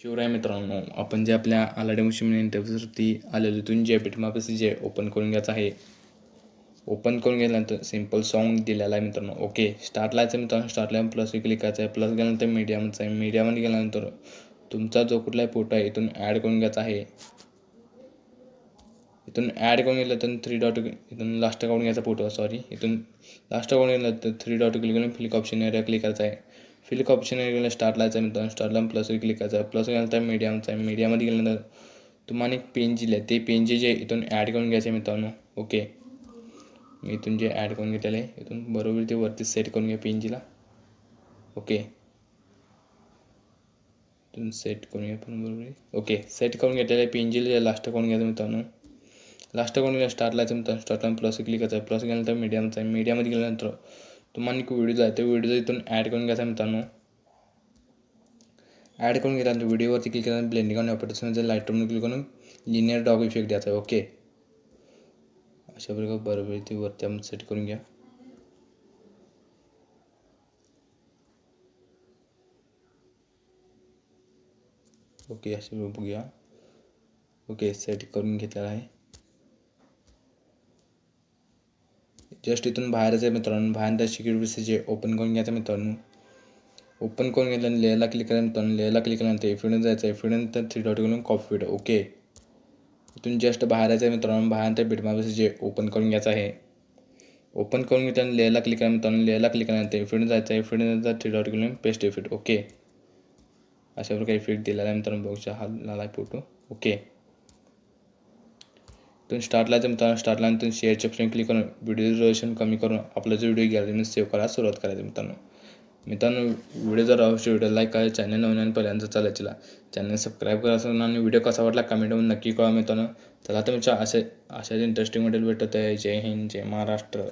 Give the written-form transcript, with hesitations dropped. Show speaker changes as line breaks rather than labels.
शिवराय मित्रांनो, आपण जे आपल्या आलाडी मशीन इंटरव्ह्यूवरती आलेलो इथून जे बिटमॅप जे ओपन करून घ्यायचं आहे. ओपन करून गेल्यानंतर सिम्पल सॉन्ग दिलेला आहे मित्रांनो. ओके, स्टार्टला यायचं मित्रांनो. स्टार्टला प्लस क्लिक करायचं आहे. प्लस गेल्यानंतर मीडियामध्ये आहे. मीडियामध्ये गेल्यानंतर तुमचा जो कुठलाही फोटो आहे इथून ॲड करून घ्यायचा आहे. इथून ॲड करून गेलं तर 3 डॉट इथून लास्ट करून घ्यायचा फोटो. इथून लास्ट करून गेलं तर 3 डॉट क्लिक करून फिलिक ऑप्शन एरिया क्लिक करायचा आहे. फिलिक ऑप्शन एरियाला स्टार्टला यायचं मित्रांनो. स्टार्टला प्लस क्लिक करायचं आहे. प्लस गेल्यानंतर मीडियामध्ये आहे. मीडियामध्ये गेल्यानंतर तुम्हाला एक पेन दिले ते पेन जे इथून ॲड करून घ्यायचे मित्रांनो. ओके, मी इथून जे ॲड करून घेतलेलं आहे इथून बरोबर ते वरती सेट करून घ्या पेनजीला. ओके, इथून सेट करून घ्या पण बरोबर. ओके, सेट करून घेतलेलं आहे पेनजीला लास्ट करून घ्यायचं मित्रांनो. लास्ट करून गेलं स्टार्टला यायचं मित्रांनो. स्टार्टला प्लस क्लिक करायचं आहे. प्लस गेल्यानंतर मीडियामध्ये आहे. मीडियामध्ये गेल्यानंतर तुम्हाला एक व्हिडिओ आहे. त्या व्हिडिओ इथून ॲड करून घ्यायचा मित्रांनो. ॲड करून घेतल्यानंतर व्हिडिओवरती क्लिक केल्यानंतर ब्लेंडिंग आणि ऑपरेटरमध्ये लाईटरूम क्लिक करून लिनियर डॉग इफेक्ट द्यायचा आहे. ओके, अशा प्रकारे बरोबर ते वरती आपण सेट करून घ्या. ओके, असे बघूया. ओके, सेट करून घेतलेला आहे. जस्ट इथून बाहेरच आहे मित्रांनो. बाहेर सिक्युरिटी जे ओपन करून घ्यायचं मित्रांनो. ओपन करून घेतल्यानंतर लेअरला क्लिक केल्यानंतर मित्रांनो लेअरला क्लिक केल्यानंतर एफिडन्स जायचं आहे. एफिडन्स 3 डॉट करून कॉपी व्हिडिओ. ओके, इथून जस्ट बाहेर यायचं आहे मित्रांनो. बाहेर बिटमॅप जे ओपन करून घ्यायचं आहे. ओपन करून घेतल्यानंतर लेअरला क्लिक केल्या मित्रांनो. लेअरला क्लिक केल्यानंतर एफिडन्स जायचं आहे. एफिडन्सचा 3 डॉट करून पेस्ट इफेक्ट. ओके, अशा प्रकारे इफेक्ट दिलेला आहे मित्रांनो. बघूया हा लाला फोटो. ओके, इथून स्टार्टला यायचं मित्रांनो. स्टार्टला इथून शेअरच्या ऑप्शन क्लिक करून व्हिडिओ ड्युरेशन कमी करून आपला जो व्हिडिओ गॅलरीमध्ये सेव्ह करायला सुरुवात करायची मित्रांनो. व्हिडिओ जर आवडला व्हिडिओ लाईक करा. चॅनल नवीन आणि पहिल्यांदा चालायची चॅनल सबस्क्राईब करा. आणि व्हिडिओ कसा वाटला कमेंटमध्ये नक्की कळवा मित्रांनो. चला तुमच्या अशा इंटरेस्टिंग व्हिडिओ भेटत आहे. जय हिंद, जय महाराष्ट्र.